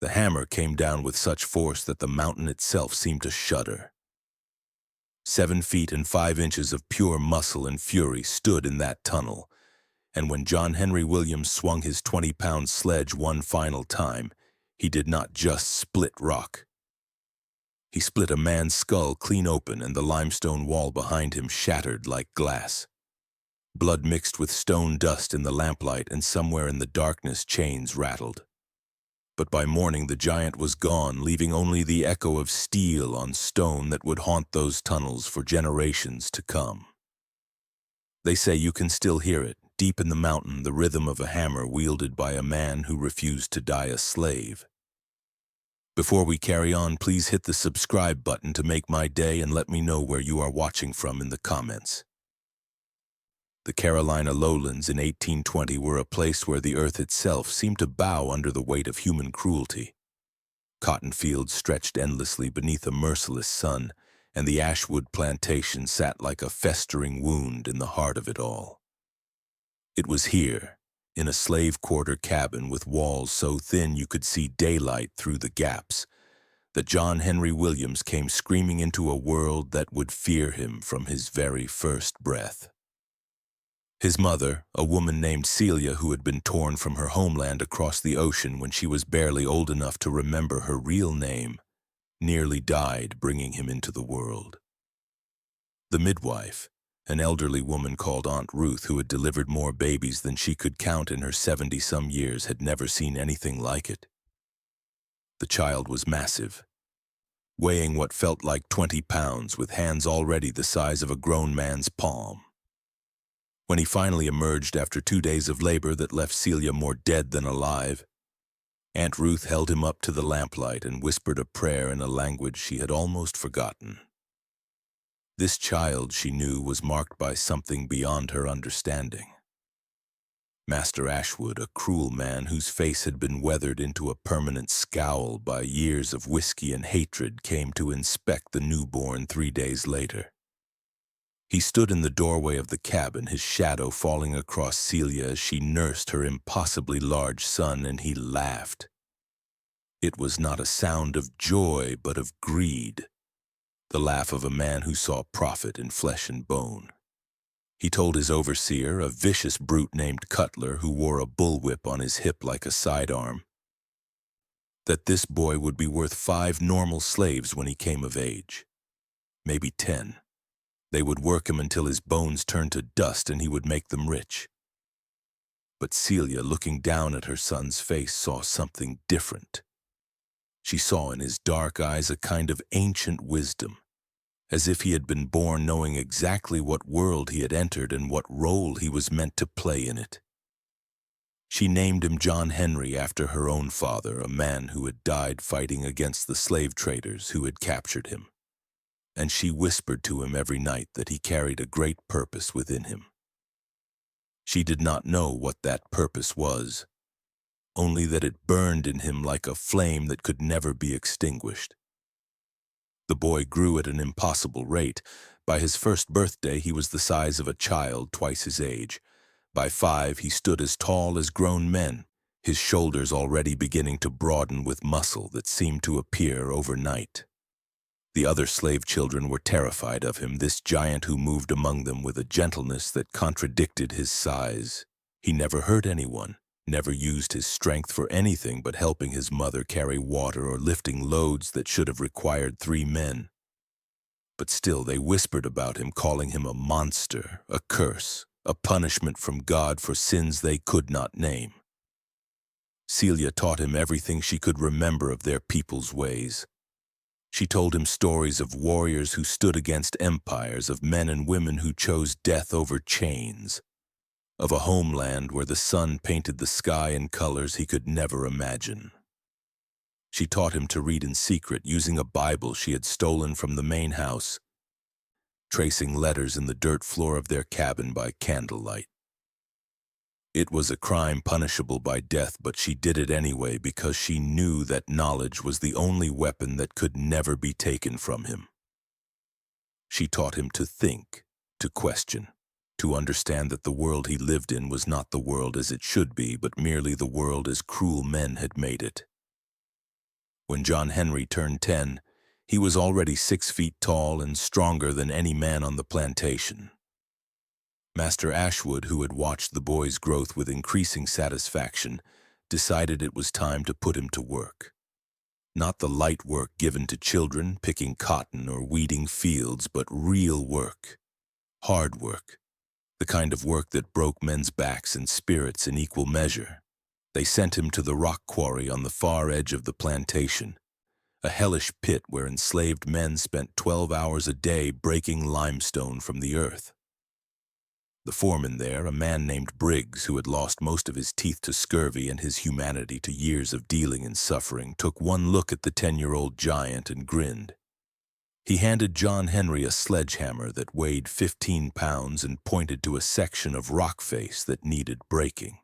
The hammer came down with such force that the mountain itself seemed to shudder. 7 feet and 5 inches of pure muscle and fury stood in that tunnel, and when John Henry Williams swung his 20-pound sledge one final time, he did not just split rock. He split a man's skull clean open, and the limestone wall behind him shattered like glass. Blood mixed with stone dust in the lamplight, and somewhere in the darkness chains rattled. But by morning the giant was gone, leaving only the echo of steel on stone that would haunt those tunnels for generations to come. They say you can still hear it, deep in the mountain, the rhythm of a hammer wielded by a man who refused to die a slave. Before we carry on, please hit the subscribe button to make my day and let me know where you are watching from in the comments. The Carolina lowlands in 1820 were a place where the earth itself seemed to bow under the weight of human cruelty. Cotton fields stretched endlessly beneath a merciless sun, and the ashwood plantation sat like a festering wound in the heart of it all. It was here, in a slave quarter cabin with walls so thin you could see daylight through the gaps, that John Henry Williams came screaming into a world that would fear him from his very first breath. His mother, a woman named Celia who had been torn from her homeland across the ocean when she was barely old enough to remember her real name, nearly died bringing him into the world. The midwife, an elderly woman called Aunt Ruth who had delivered more babies than she could count in her 70-some years, had never seen anything like it. The child was massive, weighing what felt like 20 pounds, with hands already the size of a grown man's palm. When he finally emerged after 2 days of labor that left Celia more dead than alive, Aunt Ruth held him up to the lamplight and whispered a prayer in a language she had almost forgotten. This child, she knew, was marked by something beyond her understanding. Master Ashwood, a cruel man whose face had been weathered into a permanent scowl by years of whiskey and hatred, came to inspect the newborn 3 days later. He stood in the doorway of the cabin, his shadow falling across Celia as she nursed her impossibly large son, and he laughed. It was not a sound of joy, but of greed, the laugh of a man who saw profit in flesh and bone. He told his overseer, a vicious brute named Cutler, who wore a bullwhip on his hip like a sidearm, that this boy would be worth 5 normal slaves when he came of age, maybe 10. They would work him until his bones turned to dust and he would make them rich. But Celia, looking down at her son's face, saw something different. She saw in his dark eyes a kind of ancient wisdom, as if he had been born knowing exactly what world he had entered and what role he was meant to play in it. She named him John Henry after her own father, a man who had died fighting against the slave traders who had captured him. And she whispered to him every night that he carried a great purpose within him. She did not know what that purpose was, only that it burned in him like a flame that could never be extinguished. The boy grew at an impossible rate. By his first birthday, he was the size of a child twice his age. By 5, he stood as tall as grown men, his shoulders already beginning to broaden with muscle that seemed to appear overnight. The other slave children were terrified of him, this giant who moved among them with a gentleness that contradicted his size. He never hurt anyone, never used his strength for anything but helping his mother carry water or lifting loads that should have required 3 men. But still they whispered about him, calling him a monster, a curse, a punishment from God for sins they could not name. Celia taught him everything she could remember of their people's ways. She told him stories of warriors who stood against empires, of men and women who chose death over chains, of a homeland where the sun painted the sky in colors he could never imagine. She taught him to read in secret, using a Bible she had stolen from the main house, tracing letters in the dirt floor of their cabin by candlelight. It was a crime punishable by death, but she did it anyway because she knew that knowledge was the only weapon that could never be taken from him. She taught him to think, to question, to understand that the world he lived in was not the world as it should be, but merely the world as cruel men had made it. When John Henry turned 10, he was already 6 feet tall and stronger than any man on the plantation. Master Ashwood, who had watched the boy's growth with increasing satisfaction, decided it was time to put him to work. Not the light work given to children, picking cotton or weeding fields, but real work, hard work, the kind of work that broke men's backs and spirits in equal measure. They sent him to the rock quarry on the far edge of the plantation, a hellish pit where enslaved men spent 12 hours a day breaking limestone from the earth. The foreman there, a man named Briggs, who had lost most of his teeth to scurvy and his humanity to years of dealing and suffering, took one look at the 10-year-old giant and grinned. He handed John Henry a sledgehammer that weighed 15 pounds and pointed to a section of rock face that needed breaking.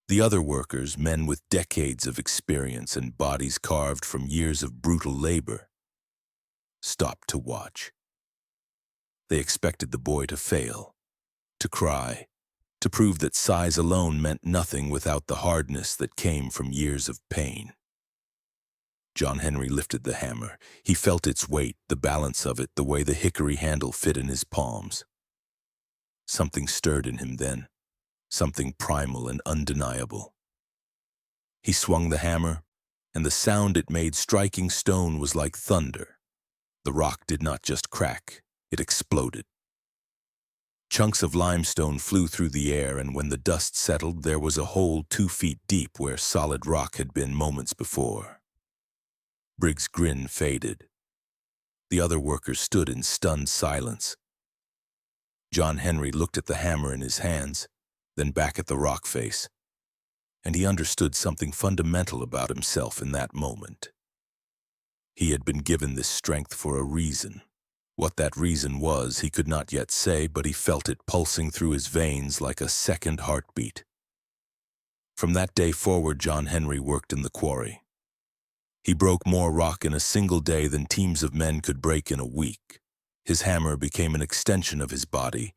The other workers, men with decades of experience and bodies carved from years of brutal labor, stopped to watch. They expected the boy to fail, to cry, to prove that size alone meant nothing without the hardness that came from years of pain. John Henry lifted the hammer. He felt its weight, the balance of it, the way the hickory handle fit in his palms. Something stirred in him then, something primal and undeniable. He swung the hammer, and the sound it made striking stone was like thunder. The rock did not just crack, it exploded. Chunks of limestone flew through the air, and when the dust settled, there was a hole 2 feet deep where solid rock had been moments before. Briggs' grin faded. The other workers stood in stunned silence. John Henry looked at the hammer in his hands, then back at the rock face, and he understood something fundamental about himself in that moment. He had been given this strength for a reason. What that reason was, he could not yet say, but he felt it pulsing through his veins like a second heartbeat. From that day forward, John Henry worked in the quarry. He broke more rock in a single day than teams of men could break in a week. His hammer became an extension of his body,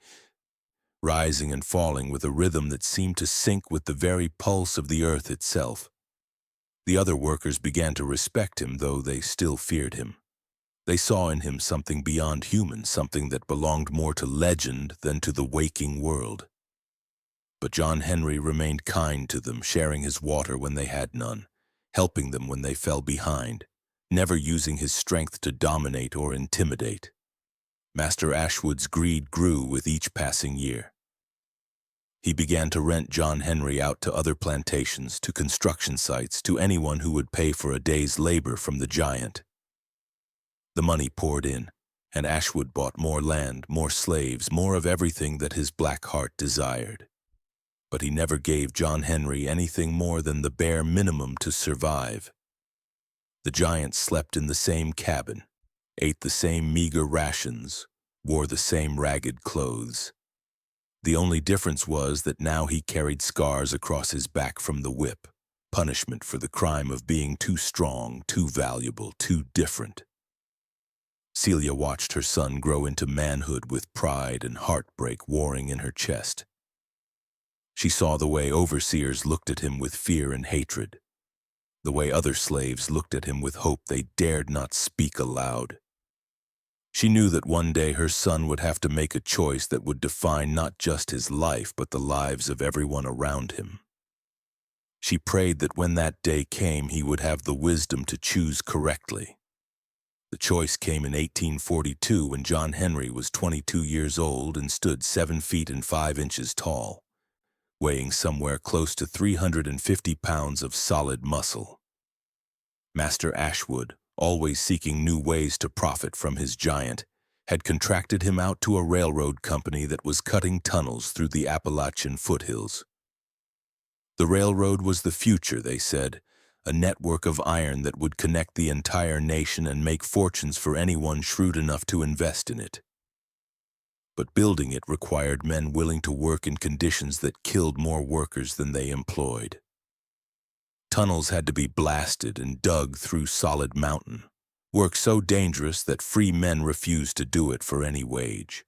rising and falling with a rhythm that seemed to sync with the very pulse of the earth itself. The other workers began to respect him, though they still feared him. They saw in him something beyond human, something that belonged more to legend than to the waking world. But John Henry remained kind to them, sharing his water when they had none, helping them when they fell behind, never using his strength to dominate or intimidate. Master Ashwood's greed grew with each passing year. He began to rent John Henry out to other plantations, to construction sites, to anyone who would pay for a day's labor from the giant. The money poured in, and Ashwood bought more land, more slaves, more of everything that his black heart desired. But he never gave John Henry anything more than the bare minimum to survive. The giant slept in the same cabin, ate the same meager rations, wore the same ragged clothes. The only difference was that now he carried scars across his back from the whip, punishment for the crime of being too strong, too valuable, too different. Celia watched her son grow into manhood with pride and heartbreak warring in her chest. She saw the way overseers looked at him with fear and hatred, the way other slaves looked at him with hope they dared not speak aloud. She knew that one day her son would have to make a choice that would define not just his life, but the lives of everyone around him. She prayed that when that day came, he would have the wisdom to choose correctly. The choice came in 1842 when John Henry was 22 years old and stood 7 feet and 5 inches tall, weighing somewhere close to 350 pounds of solid muscle. Master Ashwood, always seeking new ways to profit from his giant, had contracted him out to a railroad company that was cutting tunnels through the Appalachian foothills. The railroad was the future, they said, a network of iron that would connect the entire nation and make fortunes for anyone shrewd enough to invest in it. But building it required men willing to work in conditions that killed more workers than they employed. Tunnels had to be blasted and dug through solid mountain, work so dangerous that free men refused to do it for any wage.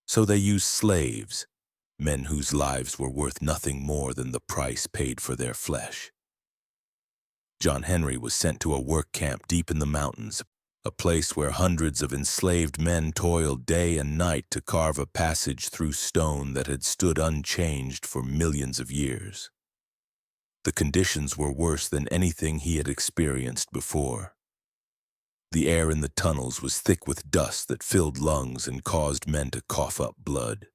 So they used slaves, men whose lives were worth nothing more than the price paid for their flesh. John Henry was sent to a work camp deep in the mountains, a place where hundreds of enslaved men toiled day and night to carve a passage through stone that had stood unchanged for millions of years. The conditions were worse than anything he had experienced before. The air in the tunnels was thick with dust that filled lungs and caused men to cough up blood.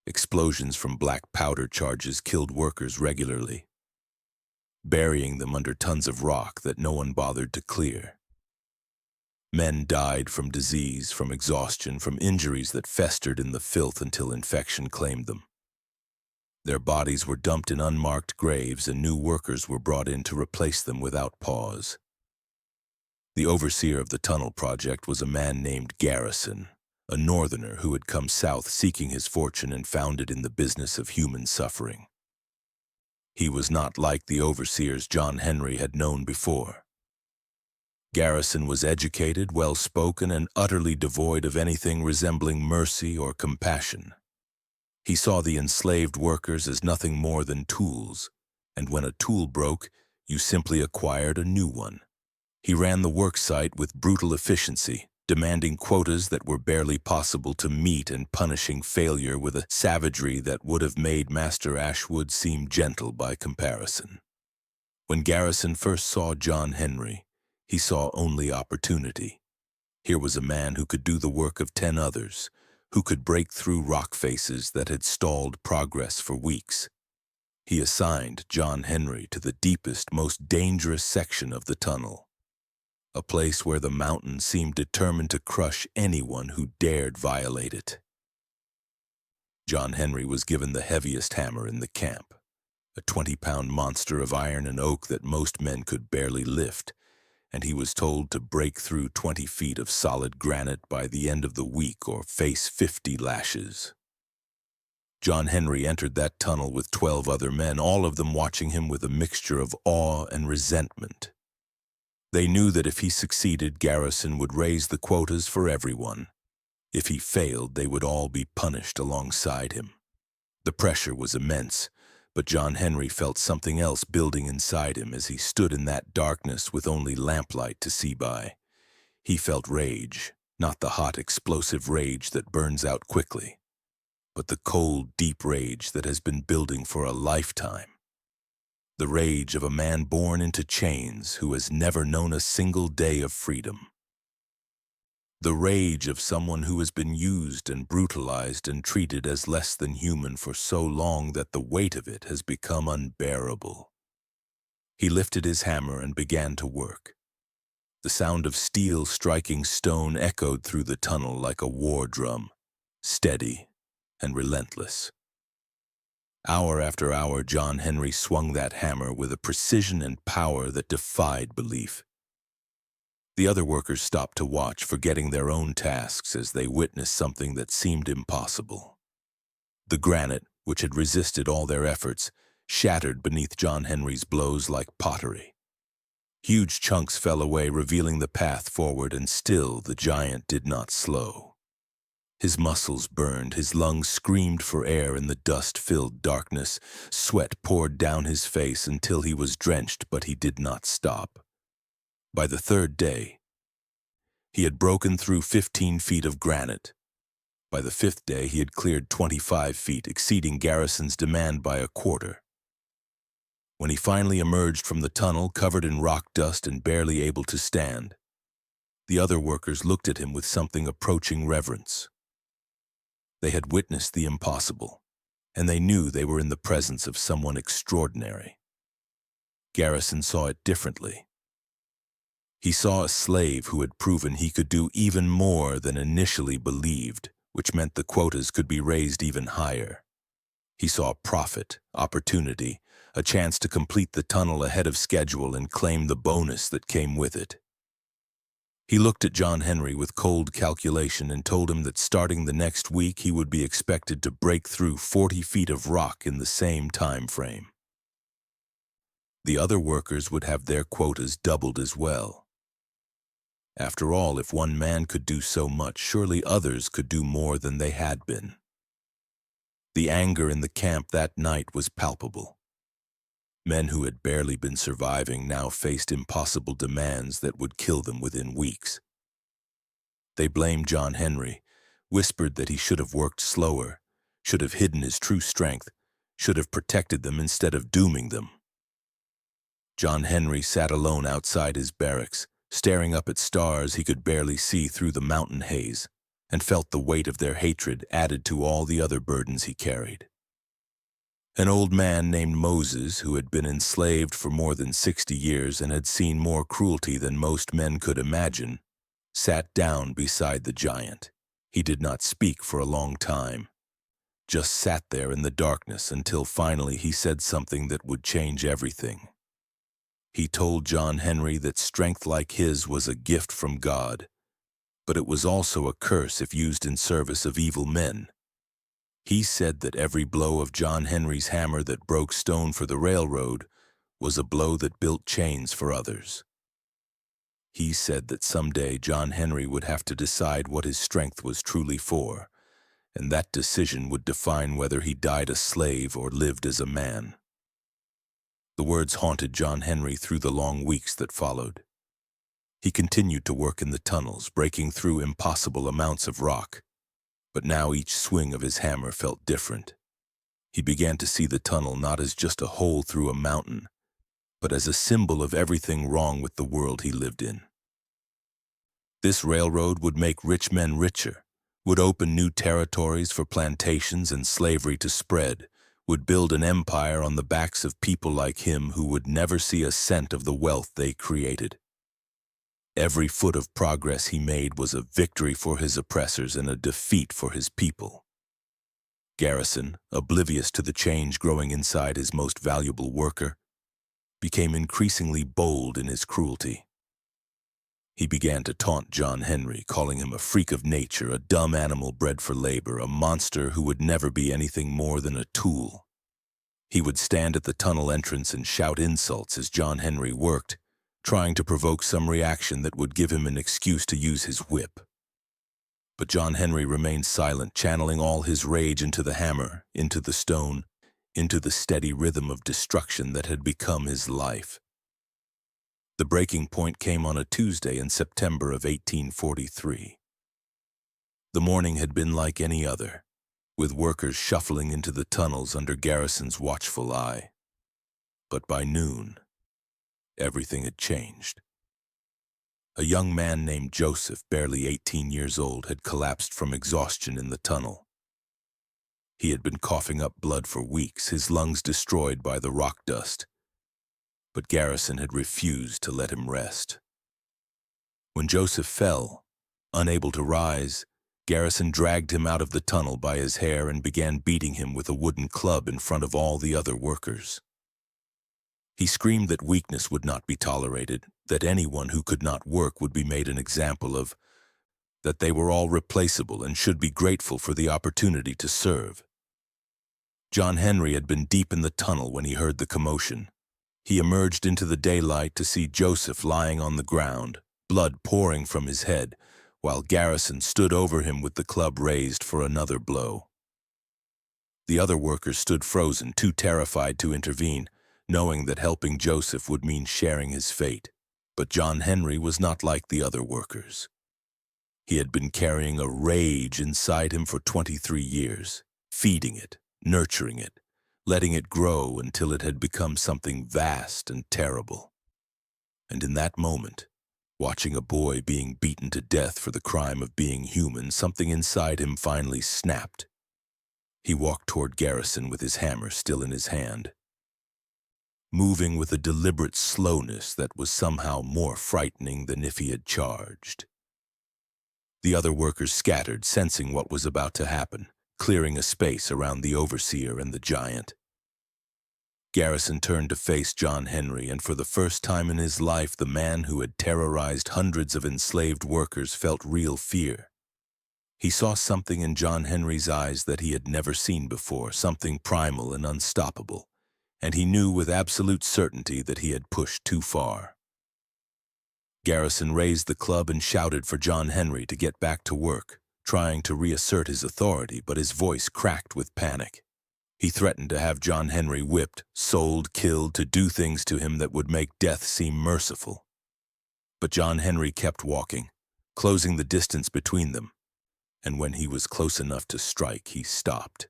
Explosions from black powder charges killed workers regularly, burying them under tons of rock that no one bothered to clear. Men died from disease, from exhaustion, from injuries that festered in the filth until infection claimed them. Their bodies were dumped in unmarked graves, and new workers were brought in to replace them without pause. The overseer of the tunnel project was a man named Garrison, a northerner who had come south seeking his fortune and found it in the business of human suffering. He was not like the overseers John Henry had known before. Garrison was educated, well-spoken, and utterly devoid of anything resembling mercy or compassion. He saw the enslaved workers as nothing more than tools, and when a tool broke, you simply acquired a new one. He ran the work site with brutal efficiency, demanding quotas that were barely possible to meet and punishing failure with a savagery that would have made Master Ashwood seem gentle by comparison. When Garrison first saw John Henry, he saw only opportunity. Here was a man who could do the work of 10 others, who could break through rock faces that had stalled progress for weeks. He assigned John Henry to the deepest, most dangerous section of the tunnel, a place where the mountain seemed determined to crush anyone who dared violate it. John Henry was given the heaviest hammer in the camp, a 20-pound monster of iron and oak that most men could barely lift, and he was told to break through 20 feet of solid granite by the end of the week or face 50 lashes. John Henry entered that tunnel with 12 other men, all of them watching him with a mixture of awe and resentment. They knew that if he succeeded, Garrison would raise the quotas for everyone. If he failed, they would all be punished alongside him. The pressure was immense, but John Henry felt something else building inside him as he stood in that darkness with only lamplight to see by. He felt rage, not the hot, explosive rage that burns out quickly, but the cold, deep rage that has been building for a lifetime. The rage of a man born into chains who has never known a single day of freedom. The rage of someone who has been used and brutalized and treated as less than human for so long that the weight of it has become unbearable. He lifted his hammer and began to work. The sound of steel striking stone echoed through the tunnel like a war drum, steady and relentless. Hour after hour, John Henry swung that hammer with a precision and power that defied belief. The other workers stopped to watch, forgetting their own tasks as they witnessed something that seemed impossible. The granite, which had resisted all their efforts, shattered beneath John Henry's blows like pottery. Huge chunks fell away, revealing the path forward, and still the giant did not slow. His muscles burned, his lungs screamed for air in the dust-filled darkness. Sweat poured down his face until he was drenched, but he did not stop. By the third day, he had broken through 15 feet of granite. By the fifth day, he had cleared 25 feet, exceeding Garrison's demand by a quarter. When he finally emerged from the tunnel, covered in rock dust and barely able to stand, the other workers looked at him with something approaching reverence. They had witnessed the impossible, and they knew they were in the presence of someone extraordinary. Garrison saw it differently. He saw a slave who had proven he could do even more than initially believed, which meant the quotas could be raised even higher. He saw profit, opportunity, a chance to complete the tunnel ahead of schedule and claim the bonus that came with it. He looked at John Henry with cold calculation and told him that starting the next week he would be expected to break through 40 feet of rock in the same time frame. The other workers would have their quotas doubled as well. After all, if one man could do so much, surely others could do more than they had been. The anger in the camp that night was palpable. Men who had barely been surviving now faced impossible demands that would kill them within weeks. They blamed John Henry, whispered that he should have worked slower, should have hidden his true strength, should have protected them instead of dooming them. John Henry sat alone outside his barracks, staring up at stars he could barely see through the mountain haze, and felt the weight of their hatred added to all the other burdens he carried. An old man named Moses, who had been enslaved for more than 60 years and had seen more cruelty than most men could imagine, sat down beside the giant. He did not speak for a long time, just sat there in the darkness until finally he said something that would change everything. He told John Henry that strength like his was a gift from God, but it was also a curse if used in service of evil men. He said that every blow of John Henry's hammer that broke stone for the railroad was a blow that built chains for others. He said that someday John Henry would have to decide what his strength was truly for, and that decision would define whether he died a slave or lived as a man. The words haunted John Henry through the long weeks that followed. He continued to work in the tunnels, breaking through impossible amounts of rock. But now each swing of his hammer felt different. He began to see the tunnel not as just a hole through a mountain, but as a symbol of everything wrong with the world he lived in. This railroad would make rich men richer, would open new territories for plantations and slavery to spread, would build an empire on the backs of people like him who would never see a cent of the wealth they created. Every foot of progress he made was a victory for his oppressors and a defeat for his people. Garrison, oblivious to the change growing inside his most valuable worker, became increasingly bold in his cruelty. He began to taunt John Henry, calling him a freak of nature, a dumb animal bred for labor, a monster who would never be anything more than a tool. He would stand at the tunnel entrance and shout insults as John Henry worked, trying to provoke some reaction that would give him an excuse to use his whip. But John Henry remained silent, channeling all his rage into the hammer, into the stone, into the steady rhythm of destruction that had become his life. The breaking point came on a Tuesday in September of 1843. The morning had been like any other, with workers shuffling into the tunnels under Garrison's watchful eye. But by noon, everything had changed. A young man named Joseph, barely 18 years old, had collapsed from exhaustion in the tunnel. He had been coughing up blood for weeks, his lungs destroyed by the rock dust. But Garrison had refused to let him rest. When Joseph fell, unable to rise, Garrison dragged him out of the tunnel by his hair and began beating him with a wooden club in front of all the other workers. He screamed that weakness would not be tolerated, that anyone who could not work would be made an example of, that they were all replaceable and should be grateful for the opportunity to serve. John Henry had been deep in the tunnel when he heard the commotion. He emerged into the daylight to see Joseph lying on the ground, blood pouring from his head, while Garrison stood over him with the club raised for another blow. The other workers stood frozen, too terrified to intervene, knowing that helping Joseph would mean sharing his fate. But John Henry was not like the other workers. He had been carrying a rage inside him for 23 years, feeding it, nurturing it, letting it grow until it had become something vast and terrible. And in that moment, watching a boy being beaten to death for the crime of being human, something inside him finally snapped. He walked toward Garrison with his hammer still in his hand, moving with a deliberate slowness that was somehow more frightening than if he had charged. The other workers scattered, sensing what was about to happen, clearing a space around the overseer and the giant. Garrison turned to face John Henry, and for the first time in his life, the man who had terrorized hundreds of enslaved workers felt real fear. He saw something in John Henry's eyes that he had never seen before, something primal and unstoppable, and he knew with absolute certainty that he had pushed too far. Garrison raised the club and shouted for John Henry to get back to work, trying to reassert his authority, but his voice cracked with panic. He threatened to have John Henry whipped, sold, killed, to do things to him that would make death seem merciful. But John Henry kept walking, closing the distance between them, and when he was close enough to strike, he stopped.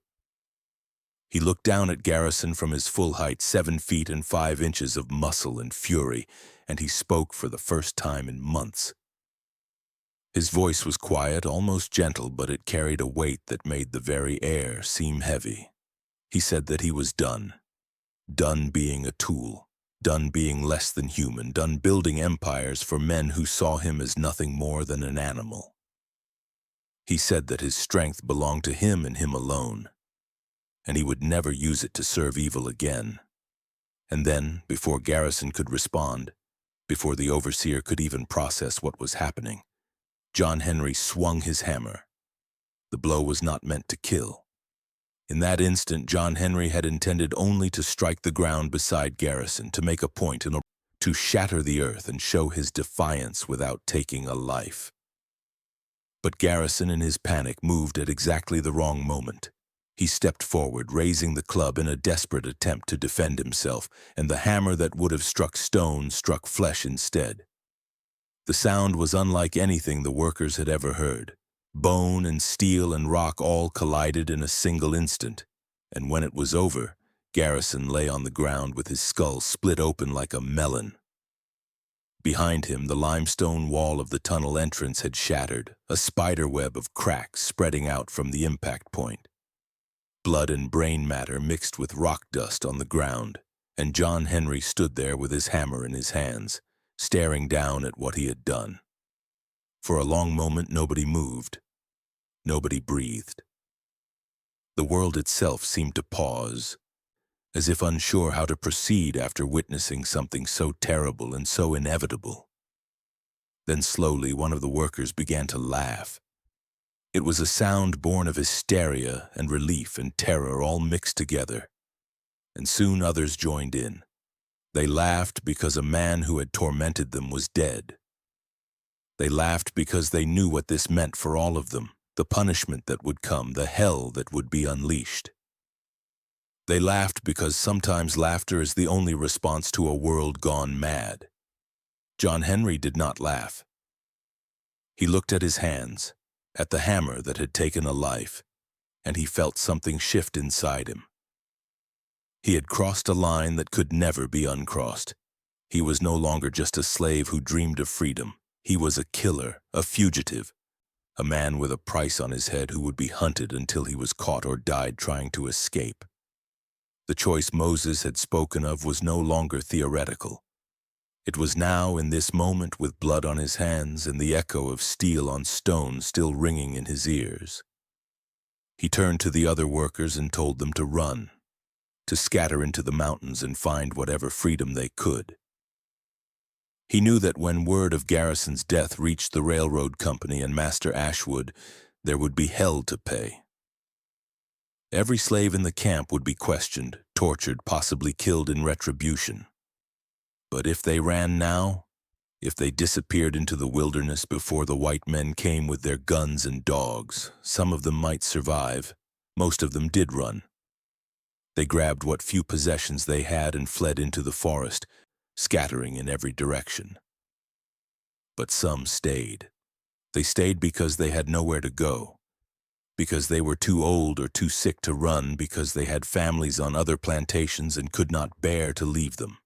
He looked down at Garrison from his full height, 7 feet and 5 inches of muscle and fury, and he spoke for the first time in months. His voice was quiet, almost gentle, but it carried a weight that made the very air seem heavy. He said that he was done. Done being a tool. Done being less than human. Done building empires for men who saw him as nothing more than an animal. He said that his strength belonged to him and him alone, and he would never use it to serve evil again. And then, before Garrison could respond, before the overseer could even process what was happening, John Henry swung his hammer. The blow was not meant to kill. In that instant, John Henry had intended only to strike the ground beside Garrison, to make a point, to shatter the earth and show his defiance without taking a life. But Garrison, in his panic, moved at exactly the wrong moment. He stepped forward, raising the club in a desperate attempt to defend himself, and the hammer that would have struck stone struck flesh instead. The sound was unlike anything the workers had ever heard. Bone and steel and rock all collided in a single instant, and when it was over, Garrison lay on the ground with his skull split open like a melon. Behind him, the limestone wall of the tunnel entrance had shattered, a spider web of cracks spreading out from the impact point. Blood and brain matter mixed with rock dust on the ground, and John Henry stood there with his hammer in his hands, staring down at what he had done. For a long moment, nobody moved. Nobody breathed. The world itself seemed to pause, as if unsure how to proceed after witnessing something so terrible and so inevitable. Then slowly, one of the workers began to laugh. It was a sound born of hysteria and relief and terror all mixed together, and soon others joined in. They laughed because a man who had tormented them was dead. They laughed because they knew what this meant for all of them, the punishment that would come, the hell that would be unleashed. They laughed because sometimes laughter is the only response to a world gone mad. John Henry did not laugh. He looked at his hands, at the hammer that had taken a life, and he felt something shift inside him. He had crossed a line that could never be uncrossed. He was no longer just a slave who dreamed of freedom. He was a killer, a fugitive, a man with a price on his head who would be hunted until he was caught or died trying to escape. The choice Moses had spoken of was no longer theoretical. It was now, in this moment, with blood on his hands and the echo of steel on stone still ringing in his ears. He turned to the other workers and told them to run, to scatter into the mountains and find whatever freedom they could. He knew that when word of Garrison's death reached the railroad company and Master Ashwood, there would be hell to pay. Every slave in the camp would be questioned, tortured, possibly killed in retribution. But if they ran now, if they disappeared into the wilderness before the white men came with their guns and dogs, some of them might survive. Most of them did run. They grabbed what few possessions they had and fled into the forest, scattering in every direction. But some stayed. They stayed because they had nowhere to go, because they were too old or too sick to run, because they had families on other plantations and could not bear to leave them.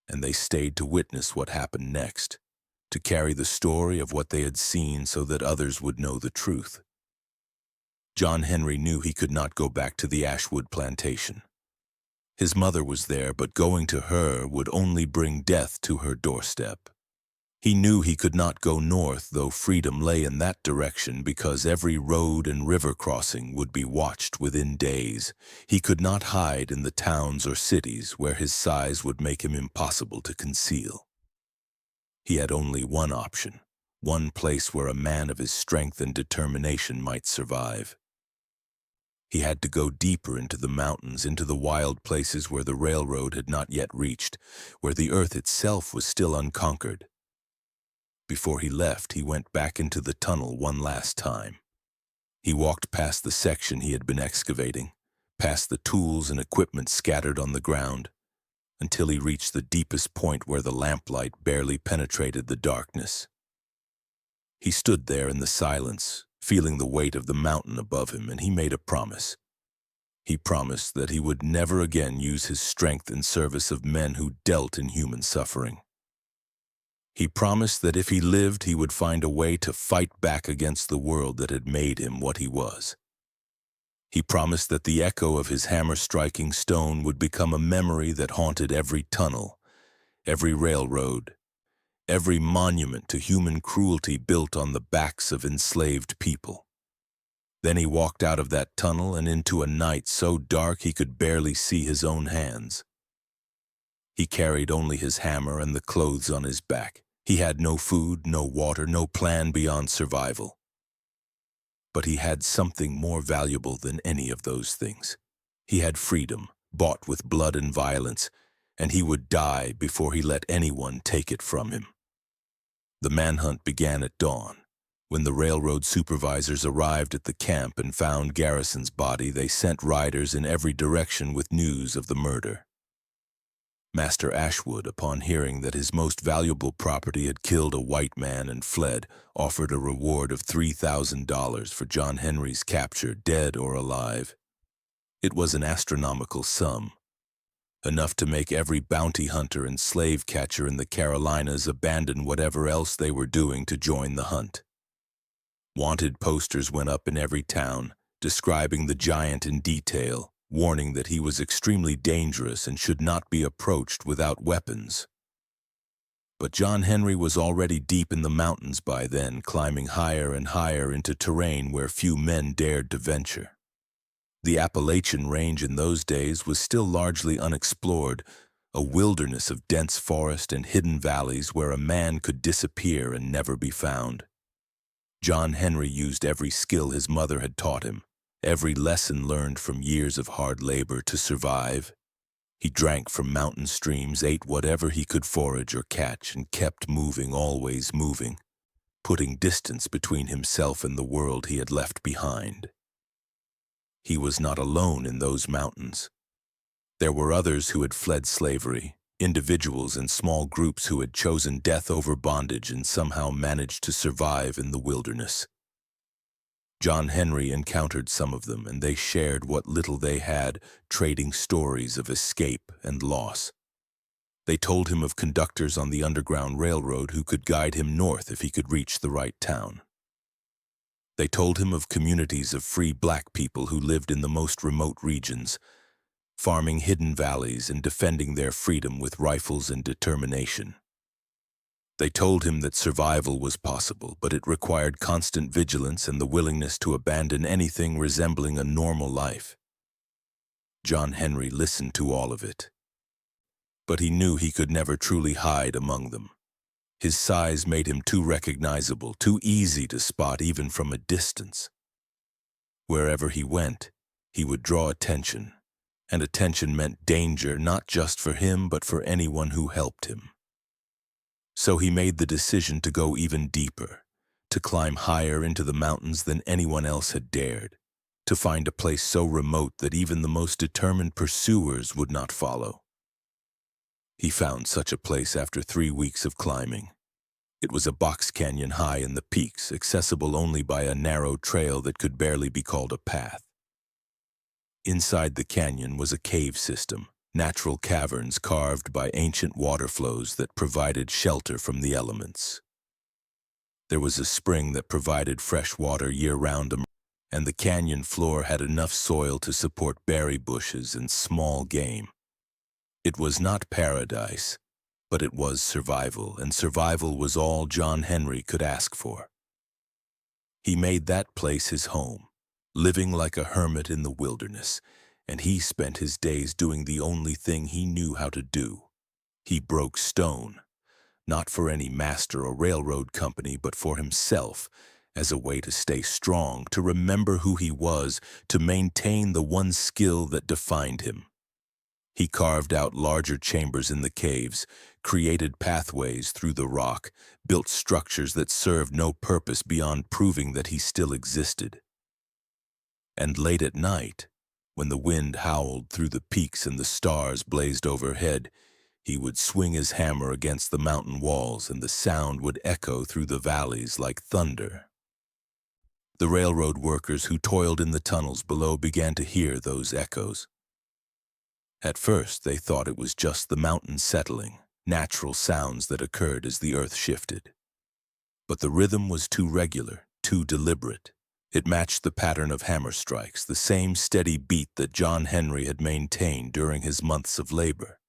And they stayed to witness what happened next, to carry the story of what they had seen so that others would know the truth. John Henry knew he could not go back to the Ashwood plantation. His mother was there, but going to her would only bring death to her doorstep. He knew he could not go north, though freedom lay in that direction, because every road and river crossing would be watched within days. He could not hide in the towns or cities where his size would make him impossible to conceal. He had only one option, one place where a man of his strength and determination might survive. He had to go deeper into the mountains, into the wild places where the railroad had not yet reached, where the earth itself was still unconquered. Before he left, he went back into the tunnel one last time. He walked past the section he had been excavating, past the tools and equipment scattered on the ground, until he reached the deepest point where the lamplight barely penetrated the darkness. He stood there in the silence, feeling the weight of the mountain above him, and he made a promise. He promised that he would never again use his strength in service of men who dealt in human suffering. He promised that if he lived, he would find a way to fight back against the world that had made him what he was. He promised that the echo of his hammer-striking stone would become a memory that haunted every tunnel, every railroad, every monument to human cruelty built on the backs of enslaved people. Then he walked out of that tunnel and into a night so dark he could barely see his own hands. He carried only his hammer and the clothes on his back. He had no food, no water, no plan beyond survival. But he had something more valuable than any of those things. He had freedom, bought with blood and violence, and he would die before he let anyone take it from him. The manhunt began at dawn. When the railroad supervisors arrived at the camp and found Garrison's body, they sent riders in every direction with news of the murder. Master Ashwood, upon hearing that his most valuable property had killed a white man and fled, offered a reward of $3,000 for John Henry's capture, dead or alive. It was an astronomical sum, enough to make every bounty hunter and slave catcher in the Carolinas abandon whatever else they were doing to join the hunt. Wanted posters went up in every town, describing the giant in detail, warning that he was extremely dangerous and should not be approached without weapons. But John Henry was already deep in the mountains by then, climbing higher and higher into terrain where few men dared to venture. The Appalachian range in those days was still largely unexplored, a wilderness of dense forest and hidden valleys where a man could disappear and never be found. John Henry used every skill his mother had taught him, every lesson learned from years of hard labor to survive. He drank from mountain streams, ate whatever he could forage or catch, and kept moving, always moving, putting distance between himself and the world he had left behind. He was not alone in those mountains. There were others who had fled slavery, individuals and small groups who had chosen death over bondage and somehow managed to survive in the wilderness. John Henry encountered some of them, and they shared what little they had, trading stories of escape and loss. They told him of conductors on the Underground Railroad who could guide him north if he could reach the right town. They told him of communities of free black people who lived in the most remote regions, farming hidden valleys and defending their freedom with rifles and determination. They told him that survival was possible, but it required constant vigilance and the willingness to abandon anything resembling a normal life. John Henry listened to all of it, but he knew he could never truly hide among them. His size made him too recognizable, too easy to spot even from a distance. Wherever he went, he would draw attention, and attention meant danger not just for him but for anyone who helped him. So he made the decision to go even deeper, to climb higher into the mountains than anyone else had dared, to find a place so remote that even the most determined pursuers would not follow. He found such a place after 3 weeks of climbing. It was a box canyon high in the peaks, accessible only by a narrow trail that could barely be called a path. Inside the canyon was a cave system, natural caverns carved by ancient water flows that provided shelter from the elements. There was a spring that provided fresh water year-round, and the canyon floor had enough soil to support berry bushes and small game. It was not paradise, but it was survival, and survival was all John Henry could ask for. He made that place his home, living like a hermit in the wilderness, and he spent his days doing the only thing he knew how to do. He broke stone, not for any master or railroad company, but for himself, as a way to stay strong, to remember who he was, to maintain the one skill that defined him. He carved out larger chambers in the caves, created pathways through the rock, built structures that served no purpose beyond proving that he still existed. And late at night, When the wind howled through the peaks and the stars blazed overhead, he would swing his hammer against the mountain walls, and the sound would echo through the valleys like thunder. The railroad workers who toiled in the tunnels below began to hear those echoes. At first, they thought it was just the mountain settling, natural sounds that occurred as the earth shifted. But the rhythm was too regular, too deliberate. It matched the pattern of hammer strikes, the same steady beat that John Henry had maintained during his months of labor.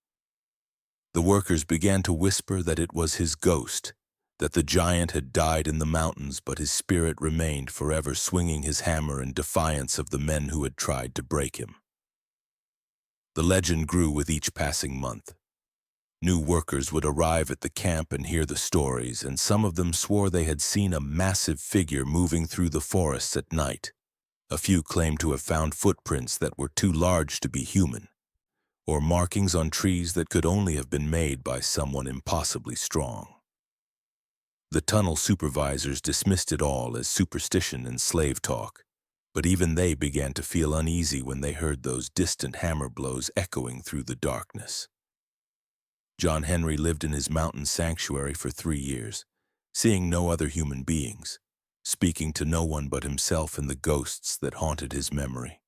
The workers began to whisper that it was his ghost, that the giant had died in the mountains, but his spirit remained forever swinging his hammer in defiance of the men who had tried to break him. The legend grew with each passing month. New workers would arrive at the camp and hear the stories, and some of them swore they had seen a massive figure moving through the forests at night. A few claimed to have found footprints that were too large to be human, or markings on trees that could only have been made by someone impossibly strong. The tunnel supervisors dismissed it all as superstition and slave talk, but even they began to feel uneasy when they heard those distant hammer blows echoing through the darkness. John Henry lived in his mountain sanctuary for 3 years, seeing no other human beings, speaking to no one but himself and the ghosts that haunted his memory.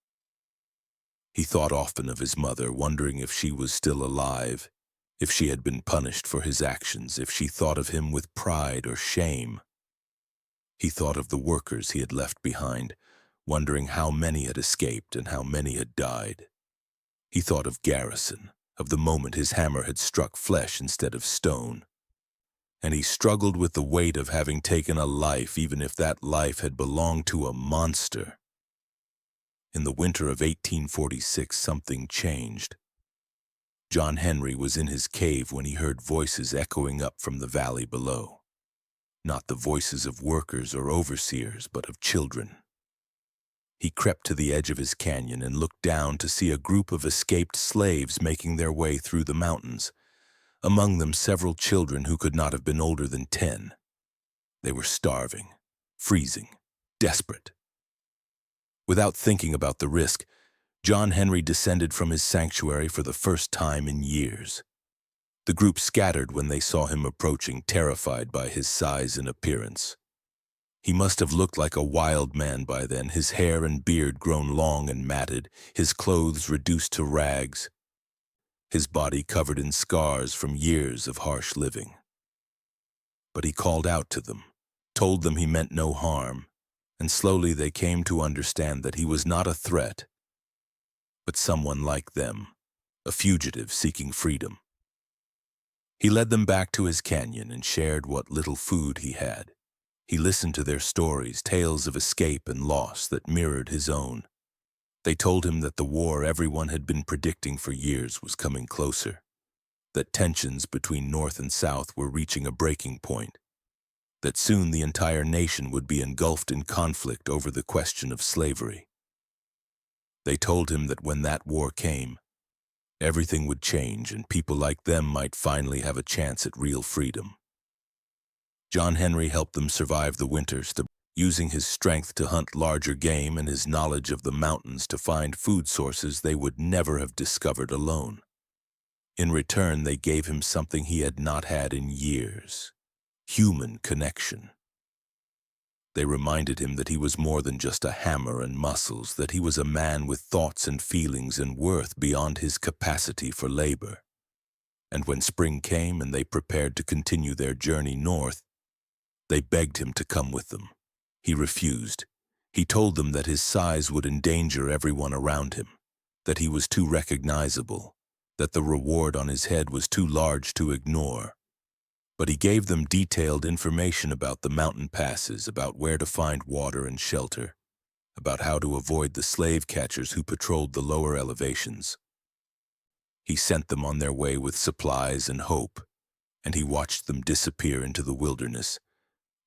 He thought often of his mother, wondering if she was still alive, if she had been punished for his actions, if she thought of him with pride or shame. He thought of the workers he had left behind, wondering how many had escaped and how many had died. He thought of Garrison, of the moment his hammer had struck flesh instead of stone. And he struggled with the weight of having taken a life, even if that life had belonged to a monster. In the winter of 1846, something changed. John Henry was in his cave when he heard voices echoing up from the valley below. Not the voices of workers or overseers, but of children. He crept to the edge of his canyon and looked down to see a group of escaped slaves making their way through the mountains, among them several children who could not have been older than 10. They were starving, freezing, desperate. Without thinking about the risk, John Henry descended from his sanctuary for the first time in years. The group scattered when they saw him approaching, terrified by his size and appearance. He must have looked like a wild man by then, his hair and beard grown long and matted, his clothes reduced to rags, his body covered in scars from years of harsh living. But he called out to them, told them he meant no harm, and slowly they came to understand that he was not a threat, but someone like them, a fugitive seeking freedom. He led them back to his canyon and shared what little food he had. He listened to their stories, tales of escape and loss that mirrored his own. They told him that the war everyone had been predicting for years was coming closer, that tensions between North and South were reaching a breaking point, that soon the entire nation would be engulfed in conflict over the question of slavery. They told him that when that war came, everything would change and people like them might finally have a chance at real freedom. John Henry helped them survive the winters, using his strength to hunt larger game and his knowledge of the mountains to find food sources they would never have discovered alone. In return, they gave him something he had not had in years: human connection. They reminded him that he was more than just a hammer and muscles, that he was a man with thoughts and feelings and worth beyond his capacity for labor. And when spring came and they prepared to continue their journey north, they begged him to come with them. He refused. He told them that his size would endanger everyone around him, that he was too recognizable, that the reward on his head was too large to ignore. But he gave them detailed information about the mountain passes, about where to find water and shelter, about how to avoid the slave catchers who patrolled the lower elevations. He sent them on their way with supplies and hope, and he watched them disappear into the wilderness,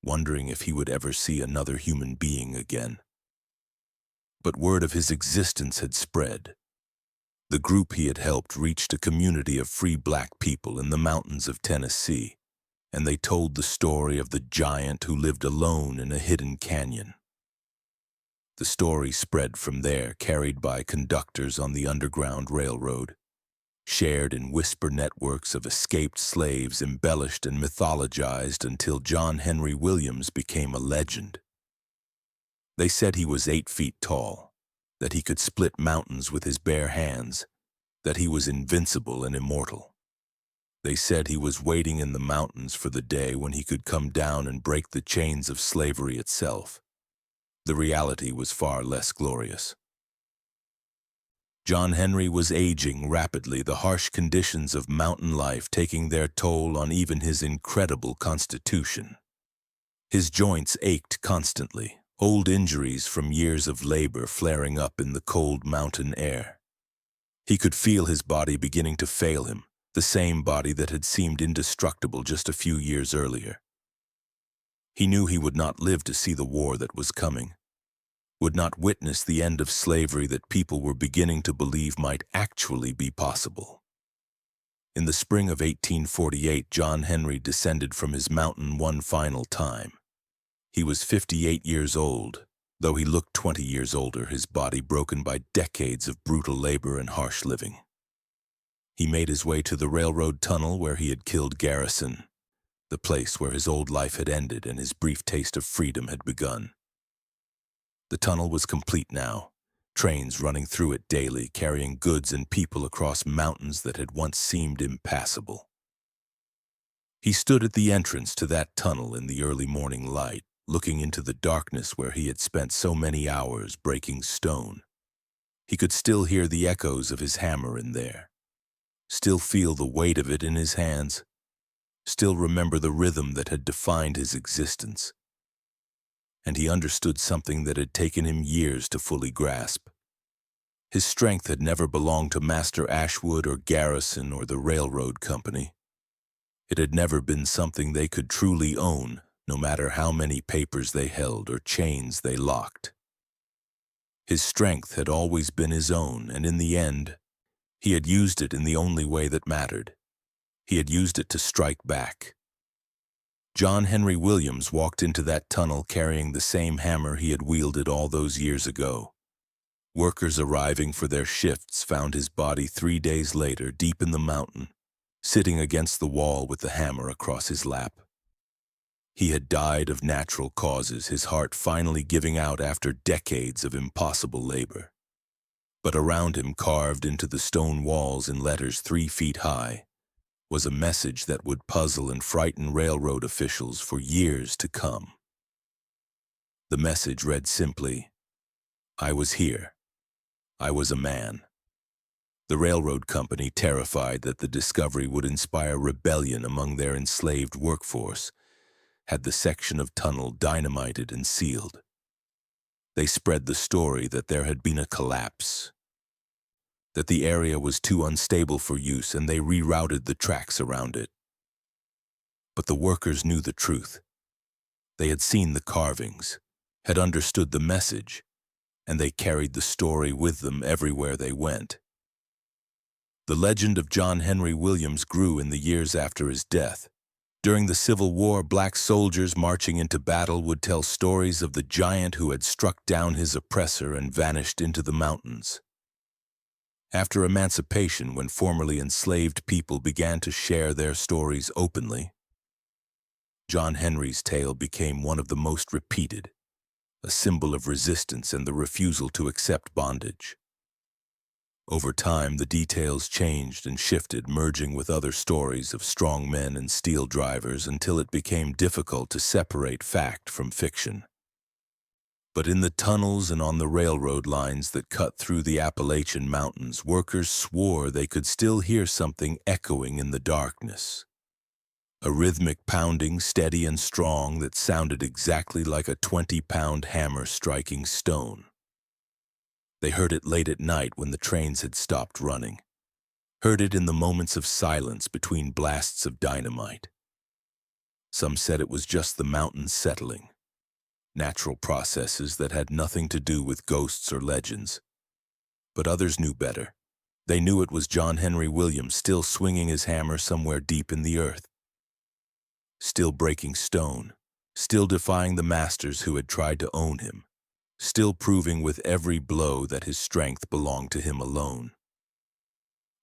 wondering if he would ever see another human being again. But word of his existence had spread. The group he had helped reached a community of free black people in the mountains of Tennessee, and they told the story of the giant who lived alone in a hidden canyon. The story spread from there, carried by conductors on the Underground Railroad, shared in whisper networks of escaped slaves, embellished and mythologized until John Henry Williams became a legend. They said he was 8 feet tall, that he could split mountains with his bare hands, that he was invincible and immortal. They said he was waiting in the mountains for the day when he could come down and break the chains of slavery itself. The reality was far less glorious. John Henry was aging rapidly, the harsh conditions of mountain life taking their toll on even his incredible constitution. His joints ached constantly, old injuries from years of labor flaring up in the cold mountain air. He could feel his body beginning to fail him, the same body that had seemed indestructible just a few years earlier. He knew he would not live to see the war that was coming, would not witness the end of slavery that people were beginning to believe might actually be possible. In the spring of 1848, John Henry descended from his mountain one final time. He was 58 years old, though he looked 20 years older, his body broken by decades of brutal labor and harsh living. He made his way to the railroad tunnel where he had killed Garrison, the place where his old life had ended and his brief taste of freedom had begun. The tunnel was complete now, trains running through it daily, carrying goods and people across mountains that had once seemed impassable. He stood at the entrance to that tunnel in the early morning light, looking into the darkness where he had spent so many hours breaking stone. He could still hear the echoes of his hammer in there, still feel the weight of it in his hands, still remember the rhythm that had defined his existence. And he understood something that had taken him years to fully grasp. His strength had never belonged to Master Ashwood or Garrison or the railroad company. It had never been something they could truly own, no matter how many papers they held or chains they locked. His strength had always been his own, and in the end, he had used it in the only way that mattered. He had used it to strike back. John Henry Williams walked into that tunnel carrying the same hammer he had wielded all those years ago. Workers arriving for their shifts found his body 3 days later, deep in the mountain, sitting against the wall with the hammer across his lap. He had died of natural causes, his heart finally giving out after decades of impossible labor. But around him, carved into the stone walls in letters 3 feet high, was a message that would puzzle and frighten railroad officials for years to come. The message read simply, "I was here. I was a man." The railroad company, terrified that the discovery would inspire rebellion among their enslaved workforce, had the section of tunnel dynamited and sealed. They spread the story that there had been a collapse, that the area was too unstable for use, and they rerouted the tracks around it. But the workers knew the truth. They had seen the carvings, had understood the message, and they carried the story with them everywhere they went. The legend of John Henry Williams grew in the years after his death. During the Civil War, black soldiers marching into battle would tell stories of the giant who had struck down his oppressor and vanished into the mountains. After emancipation, when formerly enslaved people began to share their stories openly, John Henry's tale became one of the most repeated, a symbol of resistance and the refusal to accept bondage. Over time, the details changed and shifted, merging with other stories of strong men and steel drivers until it became difficult to separate fact from fiction. But in the tunnels and on the railroad lines that cut through the Appalachian Mountains, workers swore they could still hear something echoing in the darkness. A rhythmic pounding, steady and strong, that sounded exactly like a 20-pound hammer striking stone. They heard it late at night when the trains had stopped running, heard it in the moments of silence between blasts of dynamite. Some said it was just the mountains settling, natural processes that had nothing to do with ghosts or legends. But others knew better. They knew it was John Henry Williams still swinging his hammer somewhere deep in the earth, still breaking stone, still defying the masters who had tried to own him, still proving with every blow that his strength belonged to him alone.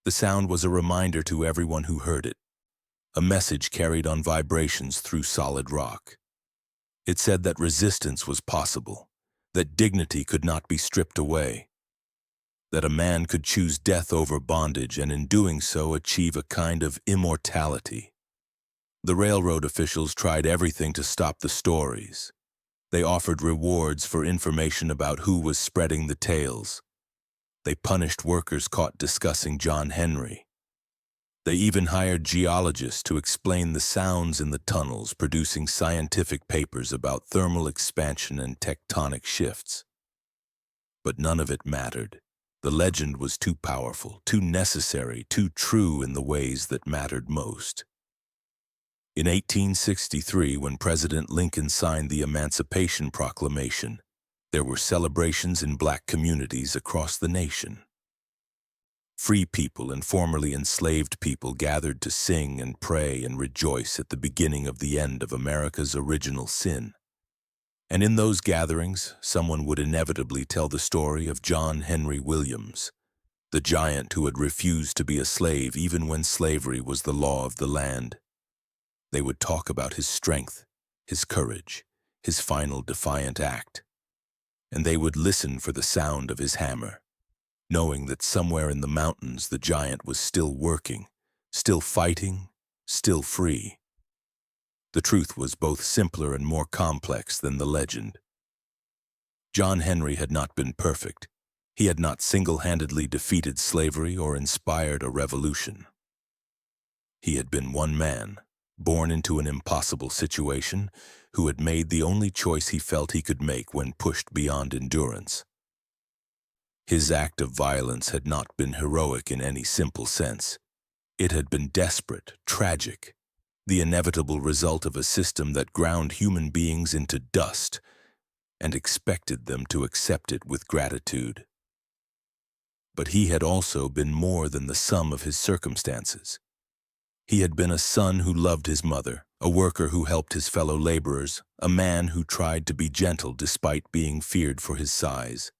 The sound was a reminder to everyone who heard it, a message carried on vibrations through solid rock. It said that resistance was possible, that dignity could not be stripped away, that a man could choose death over bondage and in doing so achieve a kind of immortality. The railroad officials tried everything to stop the stories. They offered rewards for information about who was spreading the tales. They punished workers caught discussing John Henry. They even hired geologists to explain the sounds in the tunnels, producing scientific papers about thermal expansion and tectonic shifts. But none of it mattered. The legend was too powerful, too necessary, too true in the ways that mattered most. In 1863, when President Lincoln signed the Emancipation Proclamation, there were celebrations in black communities across the nation. Free people and formerly enslaved people gathered to sing and pray and rejoice at the beginning of the end of America's original sin. And in those gatherings, someone would inevitably tell the story of John Henry Williams, the giant who had refused to be a slave even when slavery was the law of the land. They would talk about his strength, his courage, his final defiant act. And they would listen for the sound of his hammer, knowing that somewhere in the mountains the giant was still working, still fighting, still free. The truth was both simpler and more complex than the legend. John Henry had not been perfect. He had not single-handedly defeated slavery or inspired a revolution. He had been one man, born into an impossible situation, who had made the only choice he felt he could make when pushed beyond endurance. His act of violence had not been heroic in any simple sense. It had been desperate, tragic, the inevitable result of a system that ground human beings into dust and expected them to accept it with gratitude. But he had also been more than the sum of his circumstances. He had been a son who loved his mother, a worker who helped his fellow laborers, a man who tried to be gentle despite being feared for his size.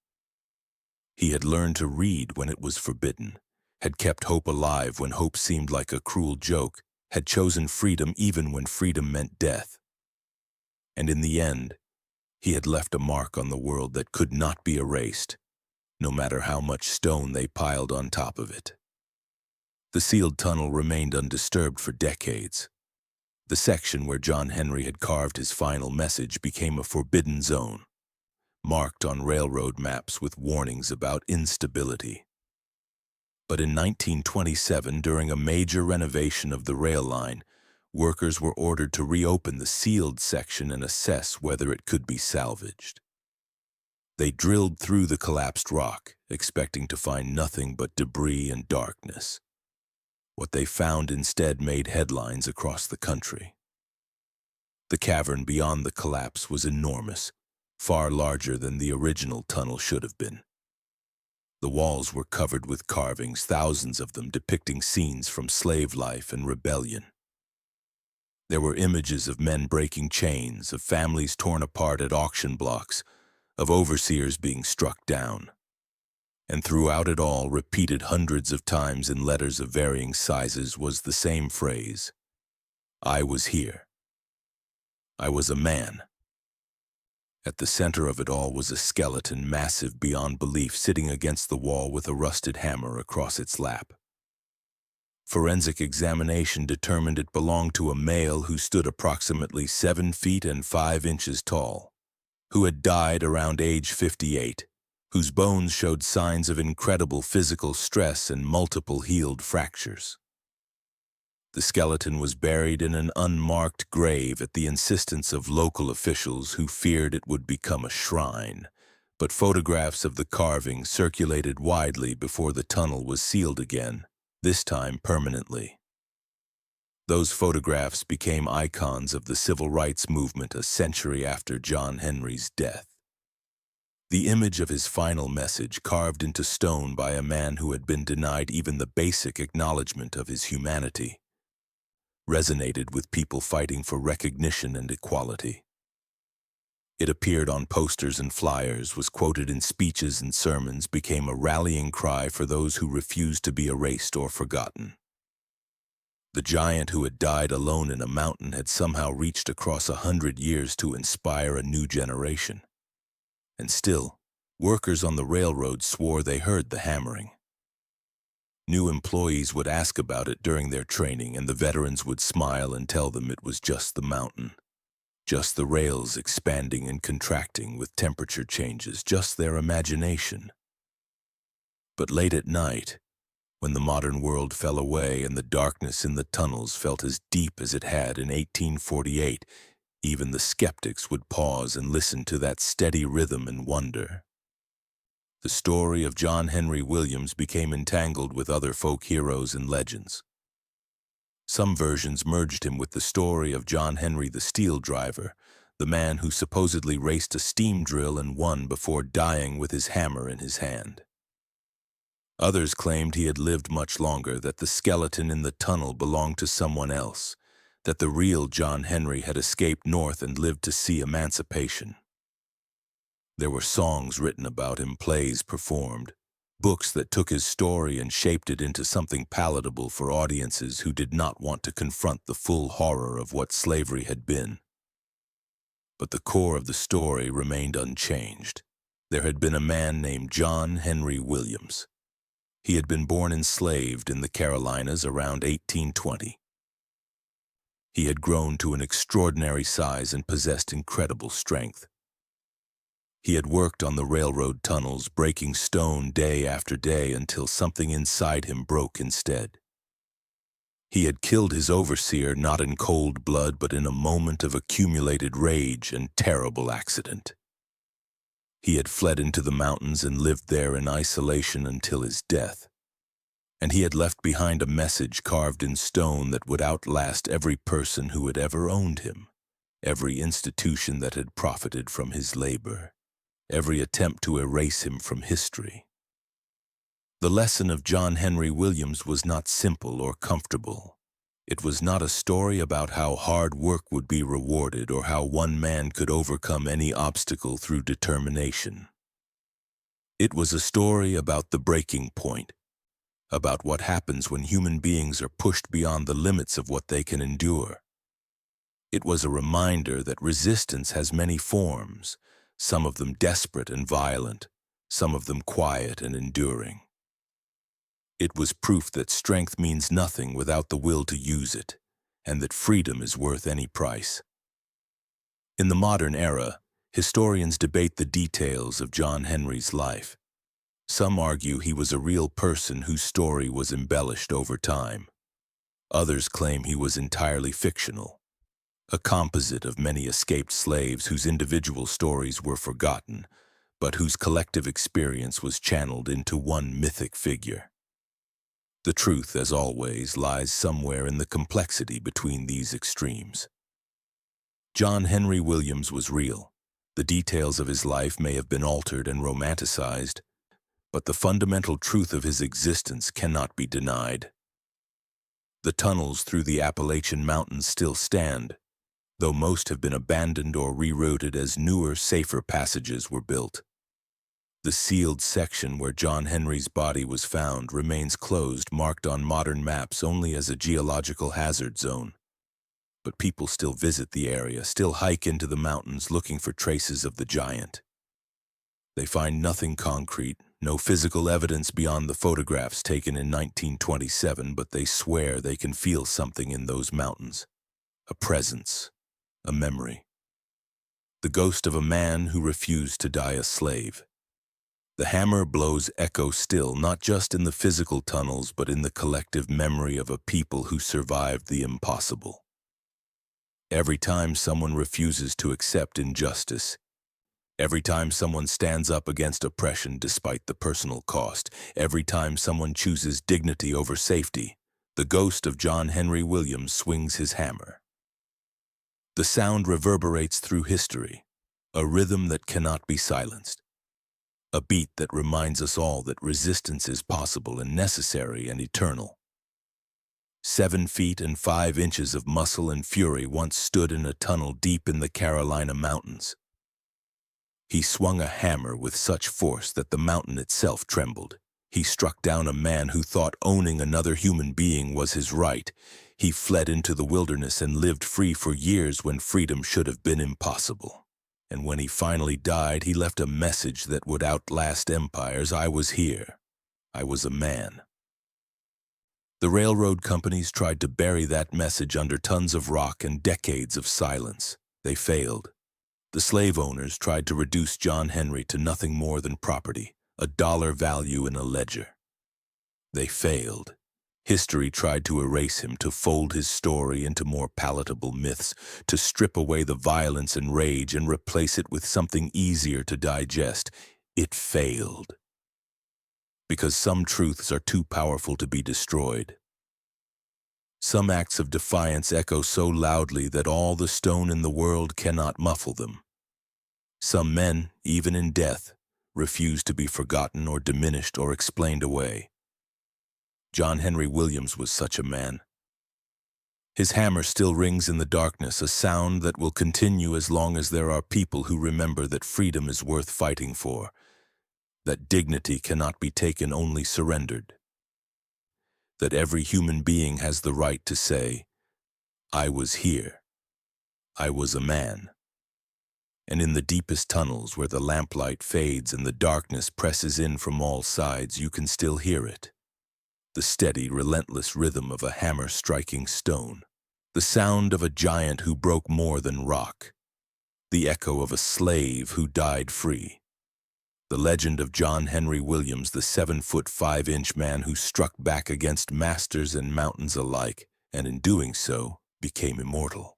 He had learned to read when it was forbidden, had kept hope alive when hope seemed like a cruel joke, had chosen freedom even when freedom meant death. And in the end, he had left a mark on the world that could not be erased, no matter how much stone they piled on top of it. The sealed tunnel remained undisturbed for decades. The section where John Henry had carved his final message became a forbidden zone, marked on railroad maps with warnings about instability. But in 1927, during a major renovation of the rail line, workers were ordered to reopen the sealed section and assess whether it could be salvaged. They drilled through the collapsed rock, expecting to find nothing but debris and darkness. What they found instead made headlines across the country. The cavern beyond the collapse was enormous, far larger than the original tunnel should have been. The walls were covered with carvings, thousands of them depicting scenes from slave life and rebellion. There were images of men breaking chains, of families torn apart at auction blocks, of overseers being struck down. And throughout it all, repeated hundreds of times in letters of varying sizes, was the same phrase: I was here. I was a man. At the center of it all was a skeleton, massive beyond belief, sitting against the wall with a rusted hammer across its lap. Forensic examination determined it belonged to a male who stood approximately 7 feet and 5 inches tall, who had died around age 58, whose bones showed signs of incredible physical stress and multiple healed fractures. The skeleton was buried in an unmarked grave at the insistence of local officials who feared it would become a shrine, but photographs of the carving circulated widely before the tunnel was sealed again, this time permanently. Those photographs became icons of the civil rights movement a century after John Henry's death. The image of his final message, carved into stone by a man who had been denied even the basic acknowledgement of his humanity, resonated with people fighting for recognition and equality. It appeared on posters and flyers, was quoted in speeches and sermons, became a rallying cry for those who refused to be erased or forgotten. The giant who had died alone in a mountain had somehow reached across 100 years to inspire a new generation. And still, workers on the railroad swore they heard the hammering. New employees would ask about it during their training, and the veterans would smile and tell them it was just the mountain. Just the rails expanding and contracting with temperature changes, just their imagination. But late at night, when the modern world fell away and the darkness in the tunnels felt as deep as it had in 1848, even the skeptics would pause and listen to that steady rhythm and wonder. The story of John Henry Williams became entangled with other folk heroes and legends. Some versions merged him with the story of John Henry the steel driver, the man who supposedly raced a steam drill and won before dying with his hammer in his hand. Others claimed he had lived much longer, that the skeleton in the tunnel belonged to someone else, that the real John Henry had escaped north and lived to see emancipation. There were songs written about him, plays performed, books that took his story and shaped it into something palatable for audiences who did not want to confront the full horror of what slavery had been. But the core of the story remained unchanged. There had been a man named John Henry Williams. He had been born enslaved in the Carolinas around 1820. He had grown to an extraordinary size and possessed incredible strength. He had worked on the railroad tunnels, breaking stone day after day until something inside him broke instead. He had killed his overseer not in cold blood, but in a moment of accumulated rage and terrible accident. He had fled into the mountains and lived there in isolation until his death. And he had left behind a message carved in stone that would outlast every person who had ever owned him, every institution that had profited from his labor, every attempt to erase him from history. The lesson of John Henry Williams was not simple or comfortable. It was not a story about how hard work would be rewarded or how one man could overcome any obstacle through determination. It was a story about the breaking point, about what happens when human beings are pushed beyond the limits of what they can endure. It was a reminder that resistance has many forms, some of them desperate and violent, some of them quiet and enduring. It was proof that strength means nothing without the will to use it, and that freedom is worth any price. In the modern era, historians debate the details of John Henry's life. Some argue he was a real person whose story was embellished over time. Others claim he was entirely fictional, a composite of many escaped slaves whose individual stories were forgotten, but whose collective experience was channeled into one mythic figure. The truth, as always, lies somewhere in the complexity between these extremes. John Henry Williams was real. The details of his life may have been altered and romanticized, but the fundamental truth of his existence cannot be denied. The tunnels through the Appalachian Mountains still stand, though most have been abandoned or rerouted as newer, safer passages were built. The sealed section where John Henry's body was found remains closed, marked on modern maps only as a geological hazard zone. But people still visit the area, still hike into the mountains looking for traces of the giant. They find nothing concrete, no physical evidence beyond the photographs taken in 1927, but they swear they can feel something in those mountains. A presence, a memory. The ghost of a man who refused to die a slave. The hammer blows echo still, not just in the physical tunnels, but in the collective memory of a people who survived the impossible. Every time someone refuses to accept injustice, every time someone stands up against oppression despite the personal cost, every time someone chooses dignity over safety, the ghost of John Henry Williams swings his hammer. The sound reverberates through history, a rhythm that cannot be silenced. A beat that reminds us all that resistance is possible and necessary and eternal. 7 feet and 5 inches of muscle and fury once stood in a tunnel deep in the Carolina mountains. He swung a hammer with such force that the mountain itself trembled. He struck down a man who thought owning another human being was his right. He fled into the wilderness and lived free for years when freedom should have been impossible. And when he finally died, he left a message that would outlast empires. I was here. I was a man. The railroad companies tried to bury that message under tons of rock and decades of silence. They failed. The slave owners tried to reduce John Henry to nothing more than property, a dollar value in a ledger. They failed. History tried to erase him, to fold his story into more palatable myths, to strip away the violence and rage and replace it with something easier to digest. It failed. Because some truths are too powerful to be destroyed. Some acts of defiance echo so loudly that all the stone in the world cannot muffle them. Some men, even in death, refuse to be forgotten or diminished or explained away. John Henry Williams was such a man. His hammer still rings in the darkness, a sound that will continue as long as there are people who remember that freedom is worth fighting for, that dignity cannot be taken, only surrendered, that every human being has the right to say, I was here. I was a man. And in the deepest tunnels where the lamplight fades and the darkness presses in from all sides, you can still hear it. The steady, relentless rhythm of a hammer striking stone. The sound of a giant who broke more than rock. The echo of a slave who died free. The legend of John Henry Williams, the 7-foot-5-inch man who struck back against masters and mountains alike, and in doing so, became immortal.